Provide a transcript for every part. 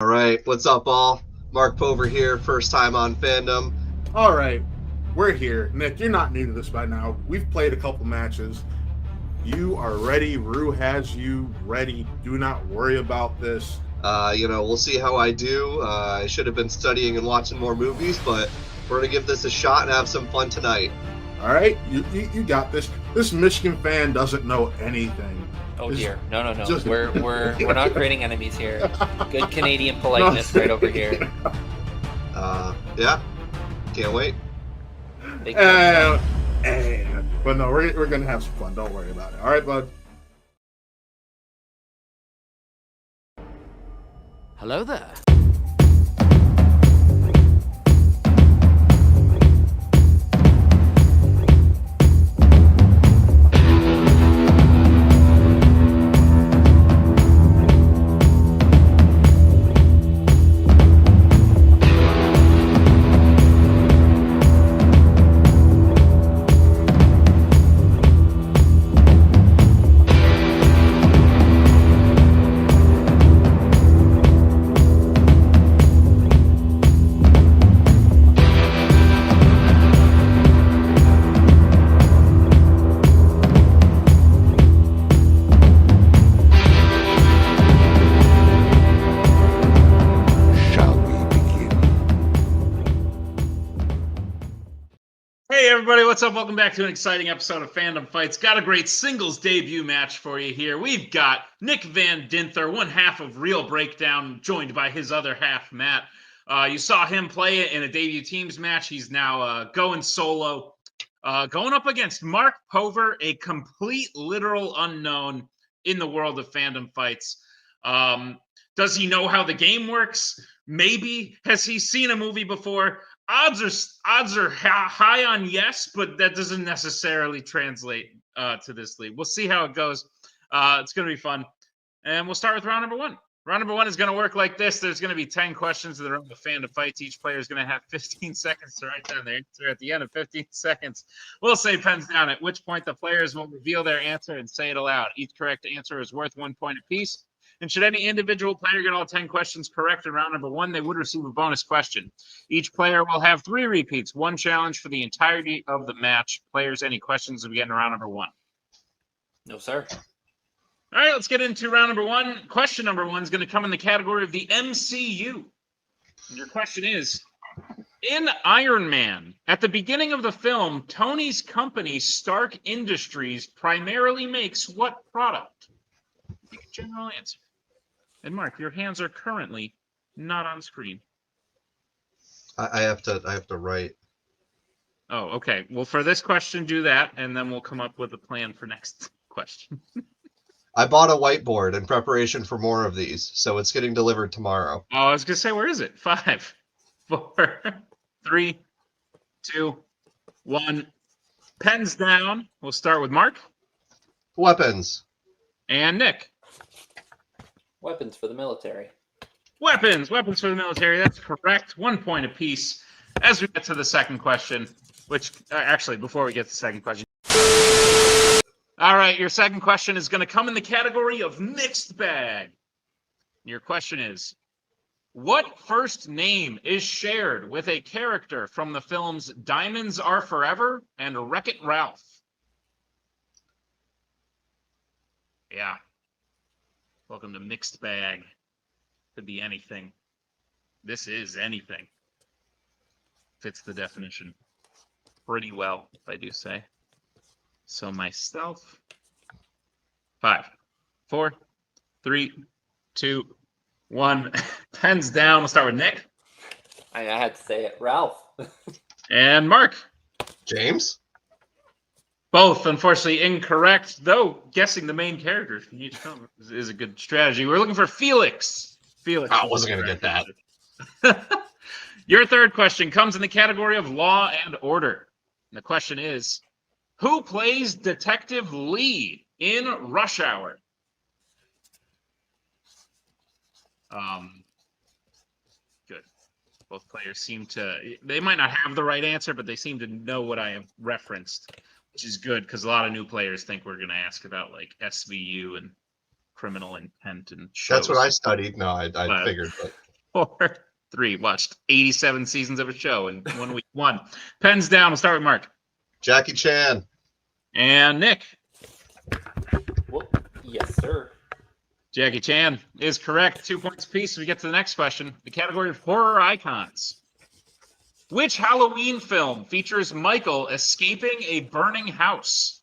All right, what's up, all? Mark Pover here, first time on Fandom. All right, we're here. Nick, you're not new to this by now. We've played a couple matches. You are ready. Rue has you ready. Do not worry about this. We'll see how I do. I should have been studying and watching more movies, but we're gonna give this a shot and have some fun tonight. All right, you got this. This Michigan fan doesn't know anything. Oh dear, no. We're not creating enemies here. Good Canadian politeness No. right over here. Yeah, can't wait. Big But no, we're gonna have some fun. Don't worry about it. All right, bud. Hello there. Hey everybody, what's up? Welcome back to an exciting episode of Fandom Fights. Got a great singles debut match for you here. We've got Nick Van Dinther, one half of Real Breakdown, joined by his other half, Matt. You saw him play it in a debut teams match. He's now going solo, going up against Mark Pover, a complete literal unknown in the world of Fandom Fights. Does he know how the game works? Maybe. Has he seen a movie before? Odds are high on yes, but that doesn't necessarily translate to this league. We'll see how it goes. It's going to be fun. And we'll start with round number one. Round number one is going to work like this. There's going to be 10 questions that are on the Fandom Fights. Each player is going to have 15 seconds to write down their answer. At the end of 15 seconds, we'll say pens down, at which point the players will reveal their answer and say it aloud. Each correct answer is worth 1 point apiece. And should any individual player get all 10 questions correct in round number one, they would receive a bonus question. Each player will have 3 repeats, 1 challenge for the entirety of the match. Players, any questions will be in round number one? No, sir. All right, let's get into round number one. Question number one is going to come in the category of the MCU. And your question is, in Iron Man, at the beginning of the film, Tony's company, Stark Industries, primarily makes what product? Make a general answer. And Mark, your hands are currently not on screen. I have to write. Oh, okay. Well, for this question, do that, and then we'll come up with a plan for next question. I bought a whiteboard in preparation for more of these, so it's getting delivered tomorrow. Oh, I was gonna say, where is it? 5, 4, 3, 2, 1. Pens down. We'll start with Mark Weapons. and Nick. Weapons for the military. Weapons for the military. That's correct. 1 point apiece. As we get to the second question, which actually, before we get to the second question. All right, your second question is going to come in the category of mixed bag. Your question is, what first name is shared with a character from the films Diamonds Are Forever and Wreck-It Ralph? Yeah. Welcome to Mixed Bag. Could be anything. This is anything. Fits the definition pretty well, if I do say so myself. 5, 4, 3, 2, 1. Pens down. We'll start with Nick. I had to say it. Ralph. And Mark. James? Both, unfortunately, incorrect, though guessing the main characters from each film is a good strategy. We're looking for Felix. Felix. I wasn't going to get that. Your third question comes in the category of Law and Order. And the question is, who plays Detective Lee in Rush Hour? Good. Both players seem to, they might not have the right answer, but they seem to know what I have referenced, which is good because a lot of new players think we're going to ask about like SVU and criminal intent and shows. That's what I studied. No, I figured. But 4, 3. Watched 87 seasons of a show in 1 week. 1. Pens down. We'll start with Mark. Jackie Chan. And Nick. Well, yes, sir. Jackie Chan is correct. 2 points apiece. We get to the next question. The category of horror icons. Which Halloween film features Michael escaping a burning house?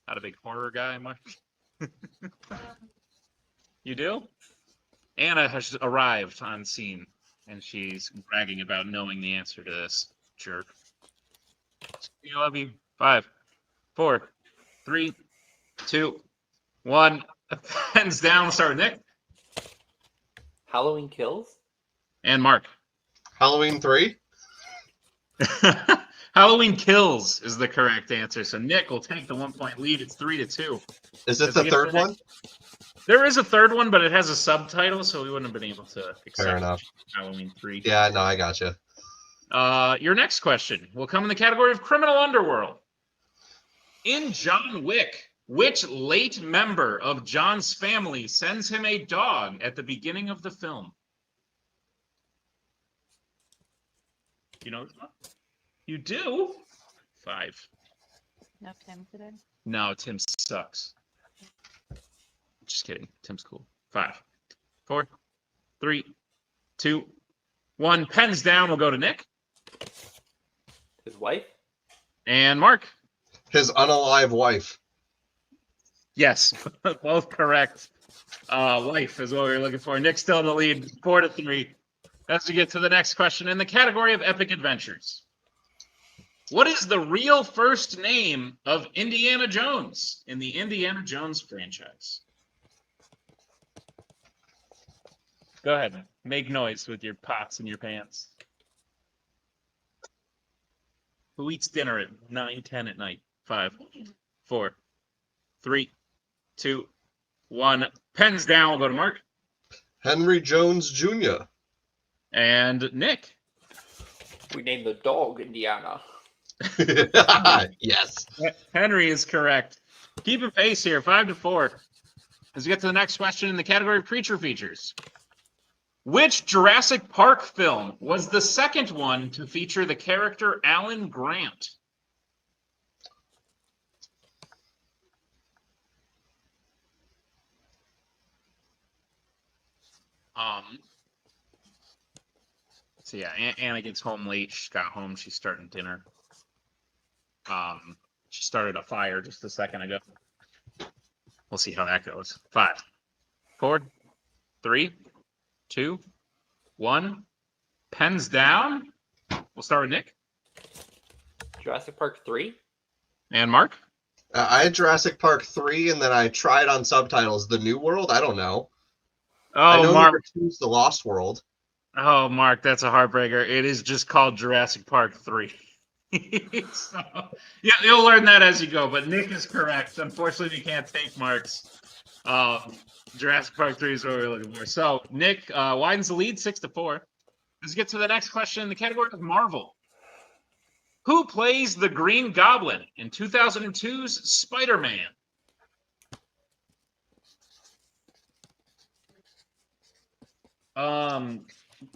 Not a big horror guy, Mark. You do? Anna has arrived on scene, and she's bragging about knowing the answer to this jerk. I love you. 5, 4, 3, 2, 1. Pens down. Let's start with Nick. Halloween Kills? And Mark. Halloween 3. Halloween Kills is the correct answer. So Nick will take the 1-point lead. It's 3-2. Is this the third one? There is a third one, but it has a subtitle, so we wouldn't have been able to accept Fair enough. Halloween 3. Yeah, no, I gotcha. Your next question will come in the category of criminal underworld. In John Wick, which late member of John's family sends him a dog at the beginning of the film? You know, you do. 5. No Tim today. No, Tim sucks. Just kidding. Tim's cool. 5, 4, 3, 2, 1. Pens down. We'll go to Nick. His wife? And Mark. His unalive wife. Yes, both correct. Wife is what we were looking for. Nick's still in the lead, 4-3. As we get to the next question in the category of epic adventures. What is the real first name of Indiana Jones in the Indiana Jones franchise? Go ahead. Make noise with your pots and your pans. Who eats dinner at 9, 10 at night? 5, 4, 3, 2, 1. Pens down. We'll go to Mark. Henry Jones Jr. And Nick. We named the dog Indiana. Yes. Henry is correct. Keeping pace here, 5-4. As we get to the next question in the category of creature features. Which Jurassic Park film was the second one to feature the character Alan Grant? So yeah, Anna gets home late. She got home. She's starting dinner. She started a fire just a second ago. We'll see how that goes. 5, 4, 3, 2, 1. Pens down. We'll start with Nick. Jurassic Park 3? And Mark. I had Jurassic Park 3, and then I tried on subtitles The New World. I don't know. I Oh, know Mark. number 2 is The Lost World. Oh, Mark, that's a heartbreaker. It is just called Jurassic Park 3. So, yeah, you'll learn that as you go, but Nick is correct. Unfortunately, we can't take marks. Jurassic Park 3 is what we're looking for. So, Nick widens the lead 6-4. Let's get to the next question in the category of Marvel. Who plays the Green Goblin in 2002's Spider-Man?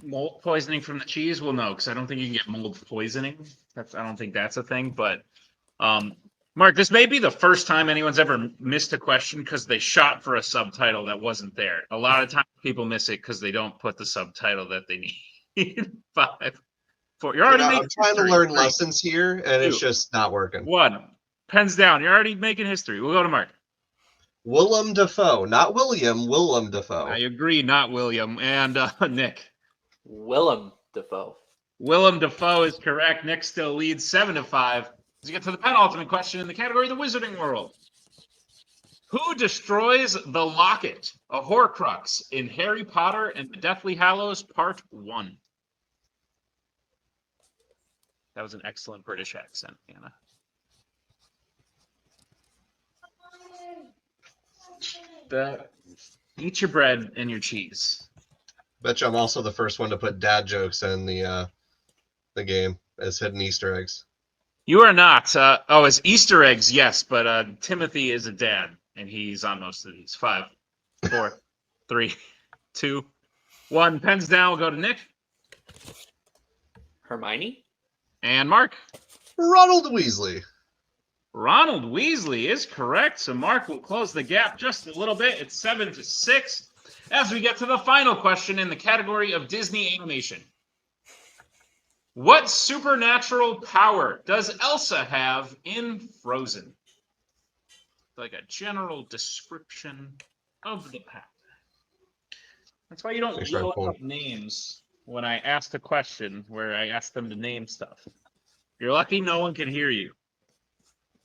Mold poisoning from the cheese? Well, no, because I don't think you can get mold poisoning. I don't think that's a thing. But Mark, this may be the first time anyone's ever missed a question because they shot for a subtitle that wasn't there. A lot of times people miss it because they don't put the subtitle that they need. 5, 4. You're already making I'm trying history. to learn 3, lessons here, and 2, it's just not working. 1. Pens down. You're already making history. We'll go to Mark. Willem Dafoe, not William. Willem Dafoe. I agree, not William. And Nick. Willem Dafoe. Willem Dafoe is correct. Nick still leads 7-5. Let's get to the penultimate question in the category of the Wizarding World. Who destroys the locket, a Horcrux, in Harry Potter and the Deathly Hallows Part 1? That was an excellent British accent, Anna. Eat your bread and your cheese. Bet you I'm also the first one to put dad jokes in the game as hidden Easter eggs. You are not. As Easter eggs, yes, but Timothy is a dad, and he's on most of these. 5, 4, 3, 2, 1. Pens down. We'll go to Nick. Hermione? And Mark. Ronald Weasley. Ronald Weasley is correct. So Mark will close the gap just a little bit. It's 7-6. As we get to the final question in the category of Disney animation. What supernatural power does Elsa have in Frozen? Like a general description of the power. That's why you don't yell out names when I ask a question where I ask them to name stuff. You're lucky no one can hear you.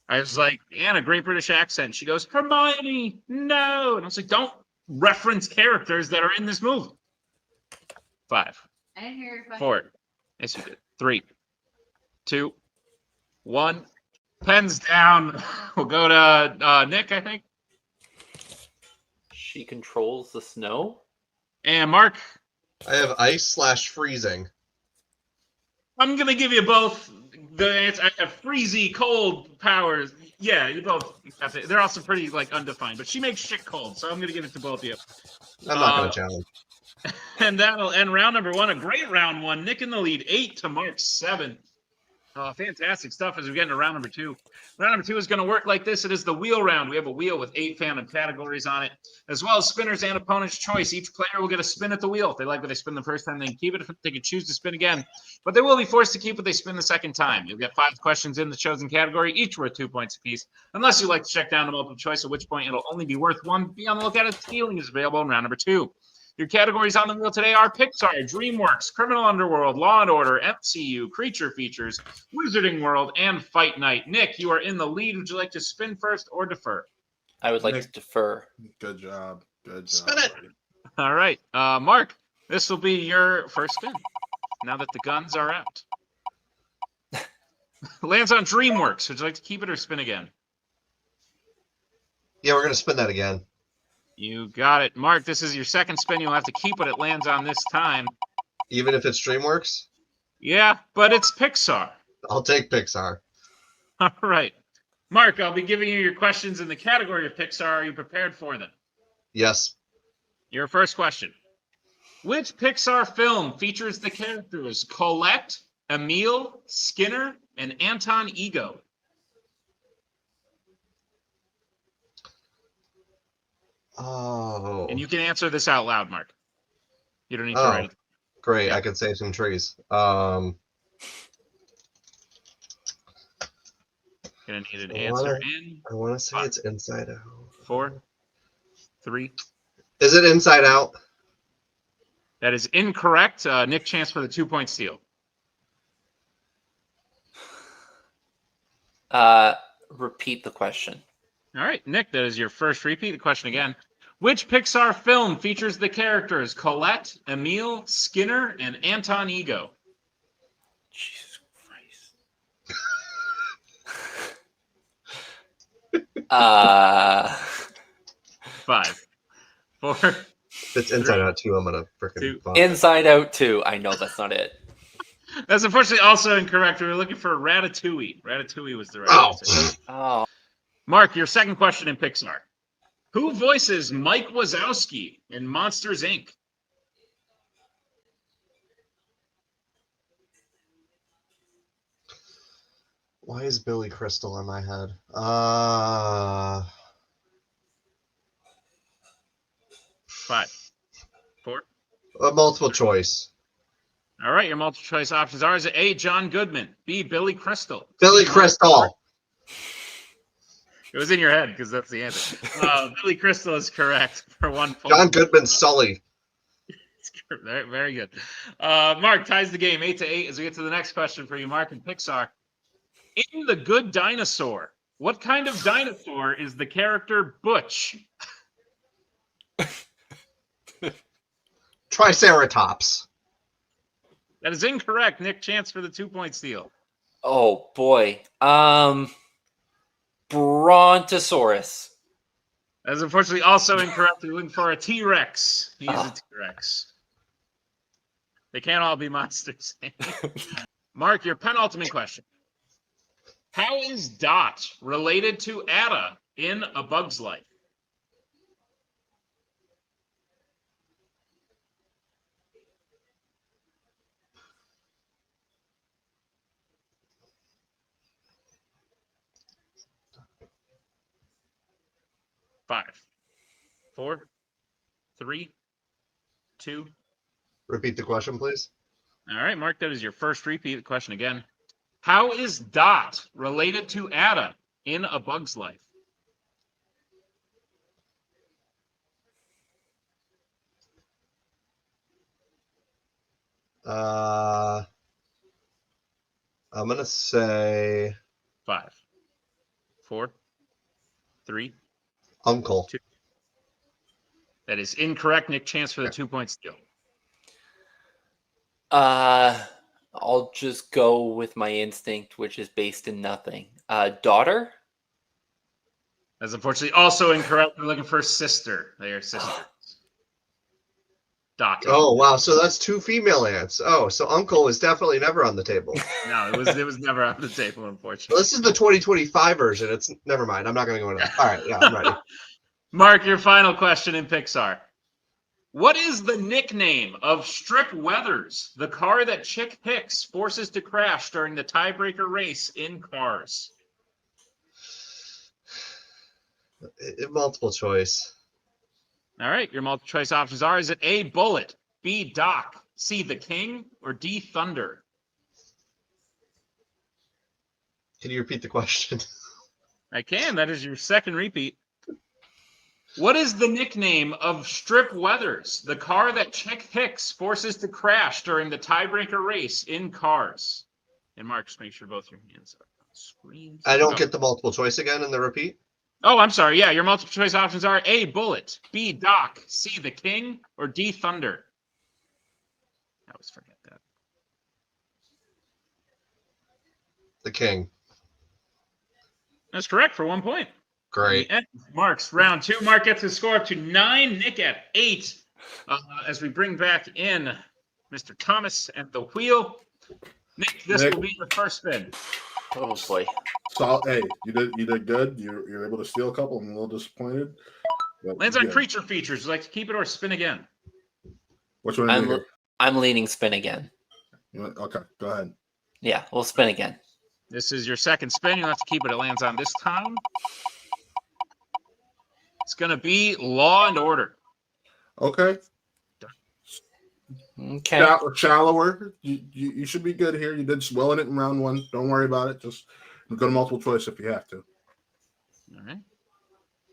I was like, Anna, great British accent. She goes, Hermione, no. And I was like, don't reference characters that are in this movie. 5. I didn't hear your question. 4. Yes, you did. 3, 2, 1. Pens down. We'll go to Nick, I think. She controls the snow? And Mark. I have ice/freezing. I'm going to give you both the answer. I have freezy, cold powers. Yeah, you both have to. They're also pretty undefined, but she makes shit cold, so I'm going to give it to both of you. I'm not going to challenge. And that'll end round number 1. A great round 1. Nick in the lead, 8 to Mark 7. Fantastic stuff as we get into round number 2. Round number 2 is going to work like this. It is the wheel round. We have a wheel with 8 fandom categories on it, as well as spinners and opponent's choice. Each player will get a spin at the wheel. If they like what they spin the first time, they can keep it. If they can choose to spin again, but they will be forced to keep what they spin the second time. You'll get 5 questions in the chosen category, each worth 2 points apiece. Unless you like to check down to multiple choice, at which point it'll only be worth 1. Be on the lookout if stealing is available in round number 2. Your categories on the wheel today are Pixar, DreamWorks, Criminal Underworld, Law & Order, MCU, Creature Features, Wizarding World, and Fight Night. Nick, you are in the lead. Would you like to spin first or defer? I would like to defer. Good job. Good job. Spin it. All right. Mark, this will be your first spin now that the guns are out. Lands on DreamWorks. Would you like to keep it or spin again? Yeah, we're going to spin that again. You got it. Mark, this is your second spin. You'll have to keep what it lands on this time. Even if it's DreamWorks? Yeah, but it's Pixar. I'll take Pixar. All right. Mark, I'll be giving you your questions in the category of Pixar. Are you prepared for them? Yes. Your first question. Which Pixar film features the characters Colette, Emile, Skinner, and Anton Ego? Oh. And you can answer this out loud, Mark. You don't need to write it. Great. Yeah. I could save some trees. Gonna need an answer in. I want to say it's Inside Out. 4, 3. Is it Inside Out? That is incorrect. Nick, chance for the 2-point steal. Repeat the question. All right, Nick, that is your first repeat. The question again. Which Pixar film features the characters Colette, Emile, Skinner, and Anton Ego? Jesus Christ. 5, 4. It's Inside Out 2. I'm going to freaking... Inside Out 2. I know that's not it. That's unfortunately also incorrect. We were looking for Ratatouille. Ratatouille was the right answer. Oh. Mark, your second question in Pixar. Who voices Mike Wazowski in Monsters, Inc.? Why is Billy Crystal in my head? 5, 4. A multiple choice. All right, your multiple choice options are: is it A, John Goodman, B, Billy Crystal? Billy Crystal. It was in your head because that's the answer. Billy Crystal is correct for 1 point. John Goodman, Sully. Very, very good. Mark ties the game 8-8 as we get to the next question for you, Mark and Pixar. In The Good Dinosaur, what kind of dinosaur is the character Butch? Triceratops. That is incorrect. Nick, chance for the 2-point steal. Oh boy. Brontosaurus. That is unfortunately also incorrect. We're looking for a T-Rex. He is a T-Rex. They can't all be monsters. Mark, your penultimate question. How is Dot related to Ada in A Bug's Life? 5, 4, 3, 2. Repeat the question, please. All right, Mark, that is your first repeat. The question again. How is Dot related to Ada in A Bug's Life? I'm gonna say 5, 4, 3, uncle. 2. That is incorrect. Nick, chance for the 2-point steal. I'll just go with my instinct, which is based in nothing. Daughter? That's unfortunately also incorrect. We're looking for sister. They are sisters. Dot. Oh wow, so that's 2 female ants. Oh, so uncle is definitely never on the table. No, it was never on the table, unfortunately. Well, this is the 2025 version. It's never mind. I'm not going to go into that. All right, yeah, I'm ready. Mark, your final question in Pixar. What is the nickname of Strip Weathers, the car that Chick Hicks forces to crash during the tiebreaker race in Cars? Multiple choice. All right, your multiple choice options are: is it A, Bullet, B, Doc, C, the King, or D, Thunder? Can you repeat the question? I can. That is your second repeat. What is the nickname of Strip Weathers, the car that Chick Hicks forces to crash during the tiebreaker race in Cars? And Mark, just make sure both your hands are on screen. I don't get the multiple choice again in the repeat. Oh, I'm sorry. Yeah, your multiple choice options are A, Bullet, B, Doc, C, the King, or D, Thunder. I always forget that. The King. That's correct for 1 point. Great. Mark's round 2. Mark gets his score up to 9. Nick at 8. As we bring back in Mr. Thomas at the wheel. Nick, this will be your first spin. Oh boy. So, hey, you did good. You're able to steal a couple. I'm a little disappointed. Lands on creature features. Would you like to keep it or spin again? Which one? I'm leaning spin again. Okay, go ahead. Yeah, we'll spin again. This is your second spin. You'll have to keep it. It lands on this time. It's going to be Law and Order. Okay. Okay. Shallower. You should be good here. You did well in it in round 1. Don't worry about it. Just go to multiple choice if you have to. All right.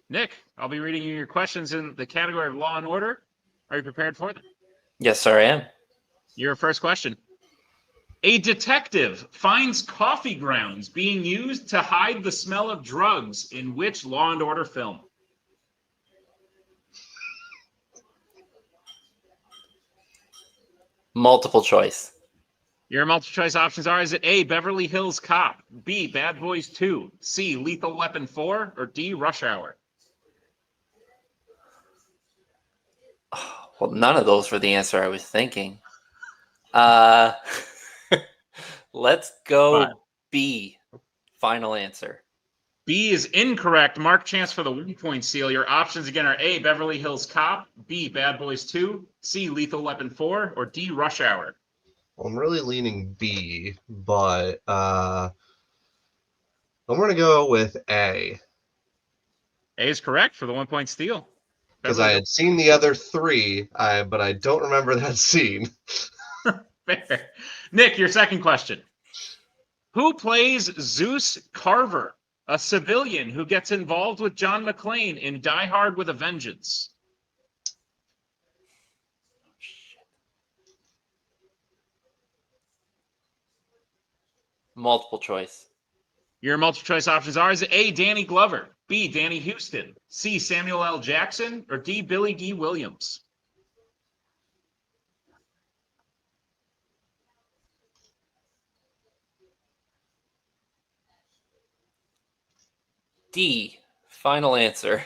Nick, I'll be reading you your questions in the category of Law and Order. Are you prepared for them? Yes, sir, I am. Your first question. A detective finds coffee grounds being used to hide the smell of drugs in which Law and Order film? Multiple choice. Your multiple choice options are: is it A, Beverly Hills Cop, B, Bad Boys 2, C, Lethal Weapon 4, or D, Rush Hour? Well, none of those were the answer I was thinking. Let's go 5. B. Final answer. B is incorrect. Mark, chance for the 1-point seal. Your options again are A, Beverly Hills Cop, B, Bad Boys 2, C, Lethal Weapon 4, or D, Rush Hour. Well, I'm really leaning B, but I'm going to go with A. A is correct for the 1-point steal. Because I had seen the other 3, but I don't remember that scene. Fair. Nick, your second question. Who plays Zeus Carver, a civilian who gets involved with John McClane in Die Hard with a Vengeance? Multiple choice. Your multiple choice options are: is it A, Danny Glover, B, Danny Houston, C, Samuel L. Jackson, or D, Billy D. Williams? D. Final answer.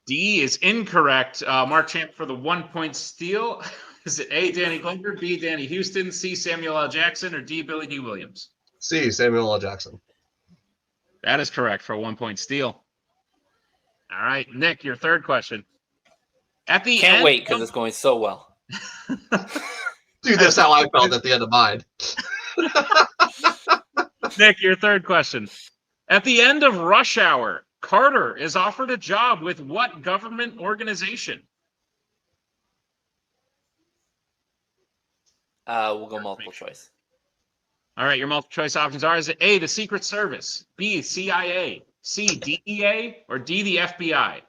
D is incorrect. Mark Champ for the 1-point steal. Is it A, Danny Glover, B, Danny Houston, C, Samuel L. Jackson, or D, Billy D. Williams? C, Samuel L. Jackson. That is correct for a 1-point steal. All right, Nick, your third question. At the Can't end, wait because it's going so well. Dude, that's how I felt at the end of mine. Nick, your third question. At the end of Rush Hour, Carter is offered a job with what government organization? We'll go multiple choice. All right, your multiple choice options are: is it A, the Secret Service, B, CIA, C, DEA, or D, the FBI?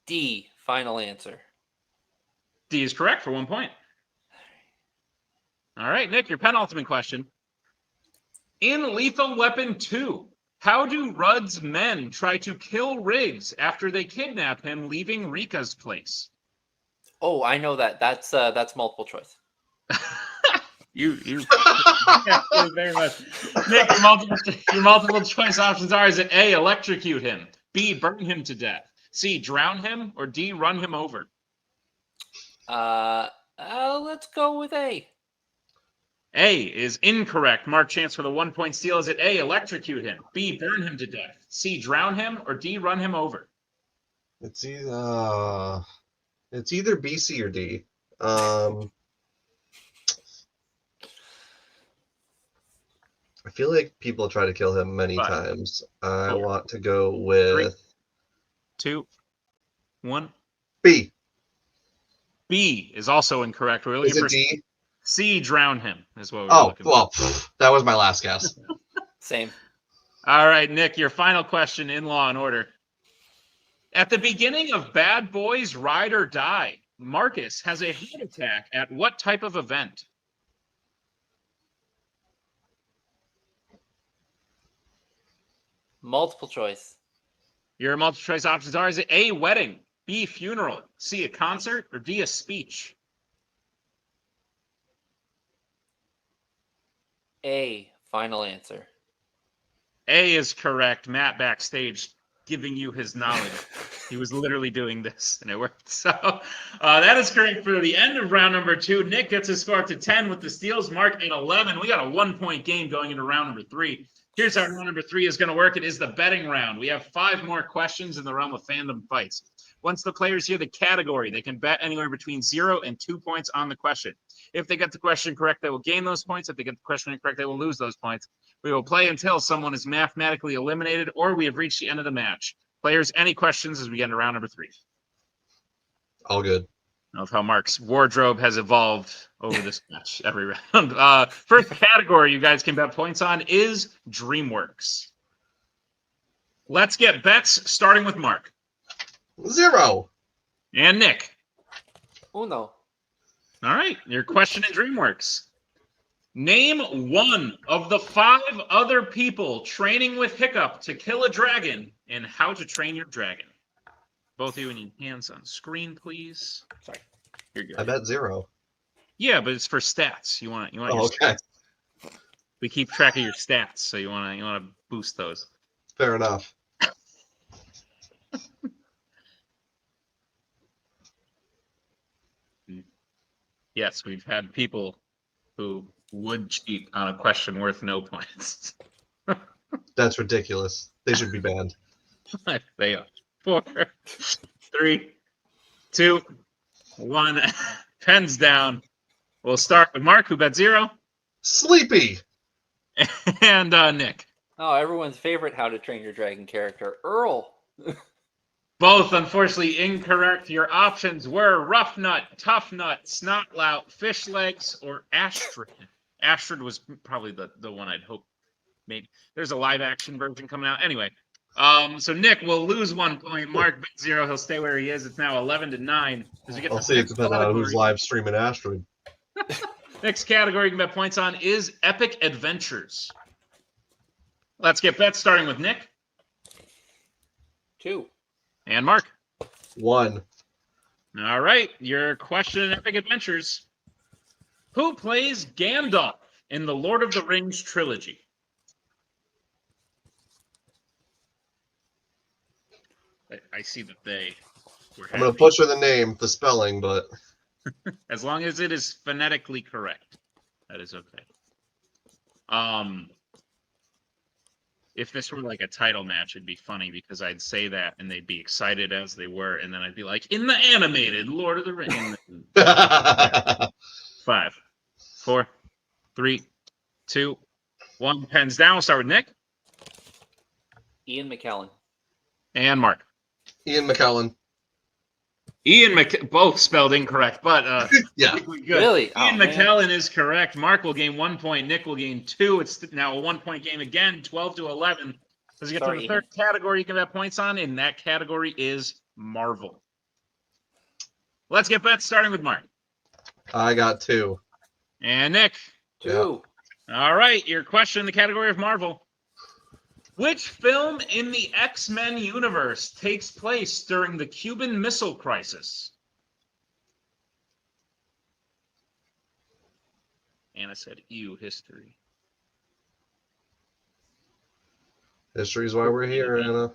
D, final answer. D is correct for 1 point. All right, Nick, your penultimate question. In Lethal Weapon 2, how do Rudd's men try to kill Riggs after they kidnap him, leaving Rika's place? Oh, I know that. That's multiple choice. You yeah, very much. Nick, your multiple choice options are: is it A, electrocute him, B, burn him to death, C, drown him, or D, run him over? Let's go with A. A is incorrect. Mark chance for the 1 point steal. Is it A, electrocute him, B, burn him to death, C, drown him, or D, run him over? It's either B, C, or D. I feel like people try to kill him many 5, times. I 4, want to go with 3, 2, 1. B. B is also incorrect. We're looking Is it for D? C, drown him, is what we're Oh, looking for. well, that was my last guess. Same. All right, Nick, your final question in Law and Order. At the beginning of Bad Boys Ride or Die, Marcus has a heart attack at what type of event? Multiple choice. Your multiple choice options are: is it A, wedding, B, funeral, C, a concert, or D, a speech? A, final answer. A is correct. Matt backstage giving you his knowledge. He was literally doing this, and it worked. So that is correct for the end of round number 2. Nick gets his score up to 10 with the steals. Mark at 11. We got a 1 point game going into round number 3. Here's how round number 3 is going to work. It is the betting round. We have 5 more questions in the realm of Fandom Fights. Once the players hear the category, they can bet anywhere between 0 and 2 points on the question. If they get the question correct, they will gain those points. If they get the question incorrect, they will lose those points. We will play until someone is mathematically eliminated or we have reached the end of the match. Players, any questions as we get into round number 3? All good. I love how Mark's wardrobe has evolved over this match every round. First category you guys can bet points on is DreamWorks. Let's get bets, starting with Mark. 0. And Nick. Uno. All right, your question in DreamWorks. Name one of the 5 other people training with Hiccup to kill a dragon in How to Train Your Dragon. Both of you need hands on screen, please. Sorry, you're good. I bet 0. Yeah, but it's for stats. You want your okay. stats. We keep track of your stats, so you want to boost those. Fair enough. Yes, we've had people who would cheat on a question worth no points. That's ridiculous. They should be banned. They are. 4, 3, 2, 1. Pens down. We'll start with Mark, who bet 0. Sleepy. And Nick. Oh, everyone's favorite How to Train Your Dragon character, Earl. Both, unfortunately, incorrect. Your options were Rough Nut, Tough Nut, Snotlout, Fish Legs, or Astrid. Astrid was probably the one I'd hope maybe. There's a live-action version coming out. Anyway, so Nick will lose 1 point. Mark bet 0. He'll stay where he is. It's now 11-9. I'll see it depending on who's live streaming Astrid. Next category you can bet points on is Epic Adventures. Let's get bets, starting with Nick. 2. And Mark. 1. All right, your question in Epic Adventures. Who plays Gandalf in the Lord of the Rings trilogy? I see that they were I'm going to happy. butcher the name, the spelling, but... As long as it is phonetically correct, that is okay. If this were like a title match, it'd be funny because I'd say that and they'd be excited as they were, and then I'd be like, in the animated Lord of the Rings. 5, 4, 3, 2, 1. Pens down. We'll start with Nick Ian McKellen. and Mark. Ian McKellen. Both spelled incorrect, but Yeah. good. Really? Ian Oh, man. McKellen is correct. Mark will gain 1 point. Nick will gain 2. It's now a 1-point game again, 12-11. As you get to the third category you can have points on, and that category is Marvel. Let's get bets starting with Mark. I got 2. And Nick. 2. All right, your question in the category of Marvel. Which film in the X-Men universe takes place during the Cuban Missile Crisis? Anna said, ew, history. History is why we're here, Anna.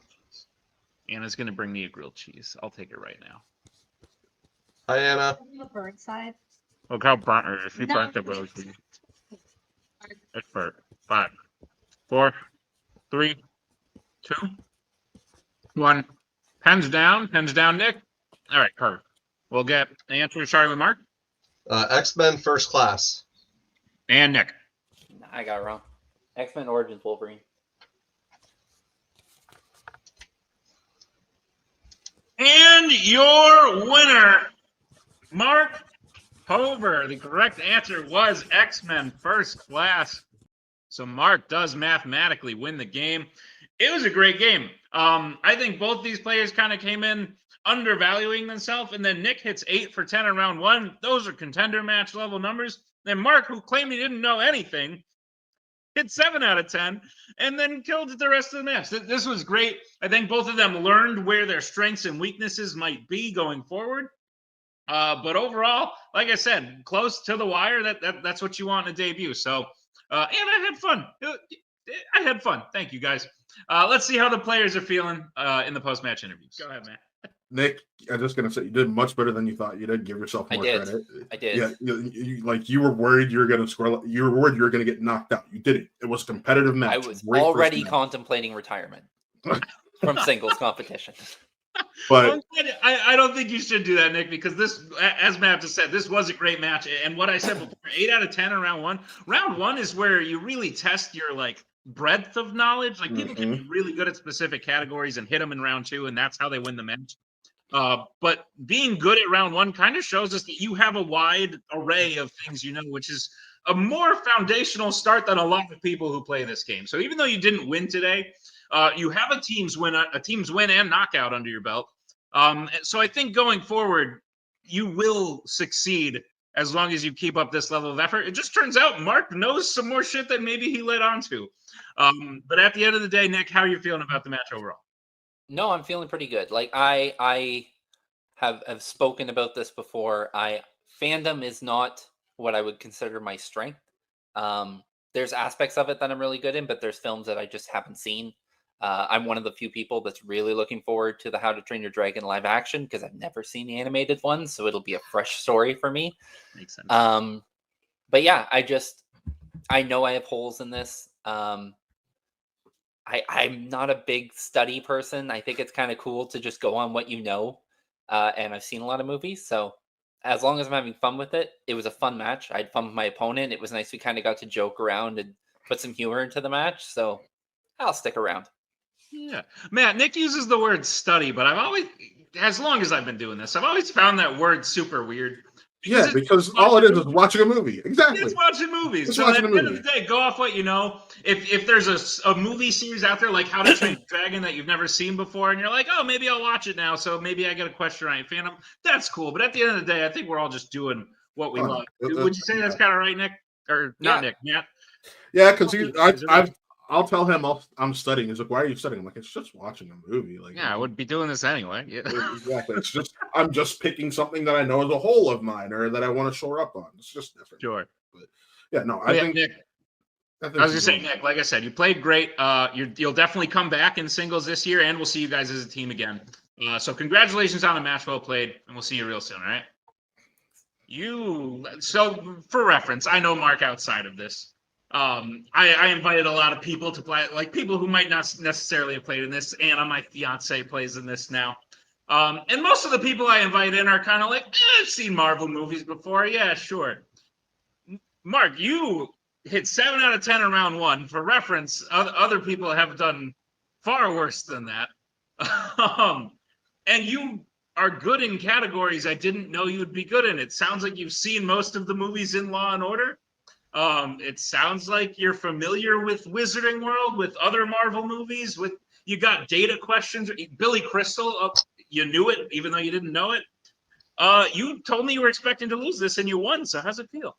Anna's going to bring me a grilled cheese. I'll take it right now. Hi, Anna. The bird side. Look how burnt it is. She No. burnt the grilled cheese. It's burnt. 5, 4, 3, 2, 1. Pens down, Nick. All right, perfect. We'll get the answer starting with Mark X-Men First Class. and Nick. I got it wrong. X-Men Origins Wolverine. And your winner, Mark Pover. The correct answer was X-Men First Class. So Mark does mathematically win the game. It was a great game. I think both these players kind of came in undervaluing themselves, and then Nick hits 8 for 10 in round 1. Those are contender match level numbers. Then Mark, who claimed he didn't know anything, hit 7 out of 10, and then killed it the rest of the match. This was great. I think both of them learned where their strengths and weaknesses might be going forward. But overall, like I said, close to the wire. That's what you want in a debut. So, and I had fun. I had fun. Thank you, guys. Let's see how the players are feeling in the post-match interviews. Go ahead, man. Nick, I'm just gonna say you did much better than you thought you did. Give yourself more credit. I did. Yeah, you were worried you were gonna score. You were worried you were gonna get knocked out. You didn't. It was a competitive match. I was already contemplating retirement from singles competition. But I don't think you should do that, Nick, because this, as Matt just said, this was a great match. And what I said before, 8 out of 10 in round 1. Round 1 is where you really test your breadth of knowledge. Like people can be really good at specific categories and hit them in round 2, and that's how they win the match. But being good at round 1 kind of shows us that you have a wide array of things you know, which is a more foundational start than a lot of people who play this game. So even though you didn't win today, you have a team's win and knockout under your belt. So I think going forward, you will succeed as long as you keep up this level of effort. It just turns out Mark knows some more shit than maybe he led on to. But at the end of the day, Nick, how are you feeling about the match overall? No, I'm feeling pretty good. Like I have spoken about this before. Fandom is not what I would consider my strength. There's aspects of it that I'm really good in, but there's films that I just haven't seen. I'm one of the few people that's really looking forward to the How to Train Your Dragon live action because I've never seen the animated one, so it'll be a fresh story for me. Makes sense. But yeah, I know I have holes in this. I'm not a big study person. I think it's kind of cool to just go on what you know. And I've seen a lot of movies, so as long as I'm having fun with it, it was a fun match. I had fun with my opponent. It was nice. We kind of got to joke around and put some humor into the match, so I'll stick around. Yeah. Matt, Nick uses the word study, but I've always, as long as I've been doing this, I've always found that word super weird. Because all it is watching a movie. Exactly. It's watching movies. It's so watching at the end of the day, go off what you know. If there's a movie series out there like How to Train Your Dragon that you've never seen before, and you're like, oh, maybe I'll watch it now, so maybe I get a question right, Phantom, that's cool. But at the end of the day, I think we're all just doing what we love. Would you say that's kind of right, Nick? Or not, Nick, Matt? Yeah, because I'll tell him I'm studying. He's like, why are you studying? I'm like, it's just watching a movie. Like, yeah, I would be doing this anyway. Yeah. Exactly. It's just I'm just picking something that I know is a hole of mine or that I want to shore up on. It's just different. Sure. But yeah, no, I think Nick, I was just saying, Nick, like I said, you played great. You'll definitely come back in singles this year, and we'll see you guys as a team again. So congratulations on a match well played, and we'll see you real soon, all right? So for reference, I know Mark outside of this. I invited a lot of people to play, like people who might not necessarily have played in this. Anna, my fiance, plays in this now. And most of the people I invite in are kind of like, I've seen Marvel movies before. Yeah, sure. Mark, you hit 7 out of 10 in round 1. For reference, other people have done far worse than that. And you are good in categories I didn't know you'd be good in. It sounds like you've seen most of the movies in Law and Order. It sounds like you're familiar with Wizarding World, with other Marvel movies. You got data questions. Billy Crystal, you knew it even though you didn't know it. You told me you were expecting to lose this, and you won. So how's it feel?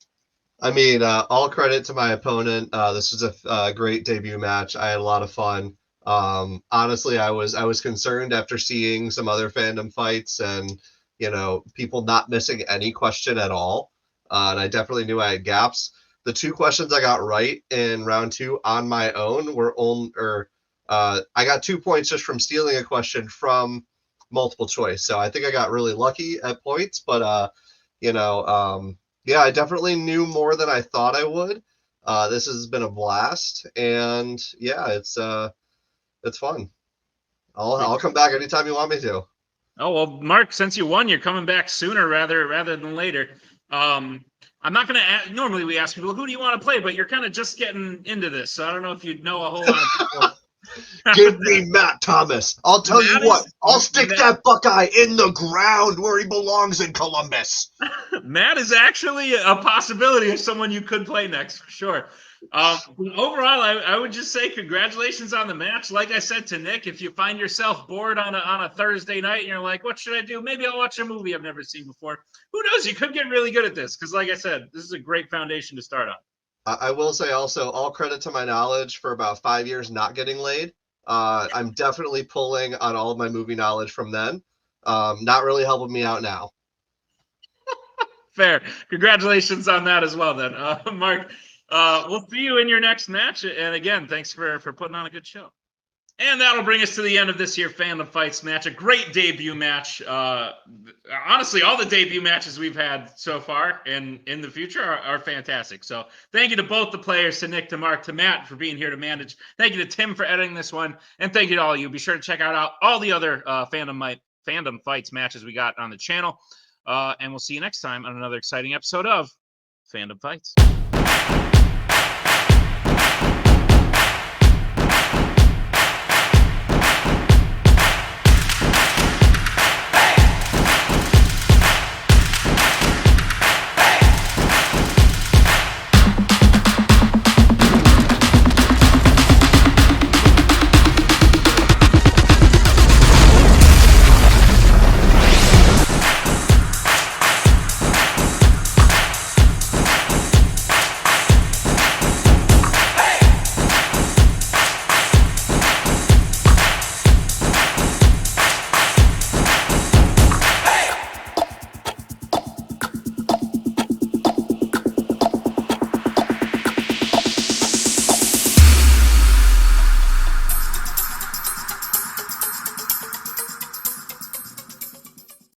I mean, all credit to my opponent. This was a great debut match. I had a lot of fun. Honestly, I was concerned after seeing some other fandom fights and people not missing any question at all. And I definitely knew I had gaps. The 2 questions I got right in round 2 on my own were I got 2 points just from stealing a question from multiple choice. So I think I got really lucky at points, but yeah, I definitely knew more than I thought I would. This has been a blast, and yeah, it's fun. I'll come back anytime you want me to. Oh well, Mark, since you won, you're coming back sooner rather than later. I'm not going to. Normally, we ask people, "Who do you want to play?" But you're kind of just getting into this, so I don't know if you know a whole lot of people. Give me Matt Thomas. I'll tell you what. I'll stick that Buckeye in the ground where he belongs in Columbus. Matt is actually a possibility of someone you could play next for sure. Overall, I would just say congratulations on the match. Like I said to Nick, if you find yourself bored on a Thursday night and you're like, what should I do? Maybe I'll watch a movie I've never seen before. Who knows? You could get really good at this because, like I said, this is a great foundation to start on. I will say also, all credit to my knowledge for about 5 years not getting laid. I'm definitely pulling on all of my movie knowledge from then. Not really helping me out now. Fair. Congratulations on that as well, then. Mark, we'll see you in your next match. And again, thanks for putting on a good show. And that'll bring us to the end of this year Fandom Fights match. A great debut match. Honestly, all the debut matches we've had so far and in the future are fantastic. So thank you to both the players, to Nick, to Mark, to Matt for being here to manage. Thank you to Tim for editing this one. And thank you to all of you. Be sure to check out all the other Fandom Fights matches we got on the channel. And we'll see you next time on another exciting episode of Fandom Fights.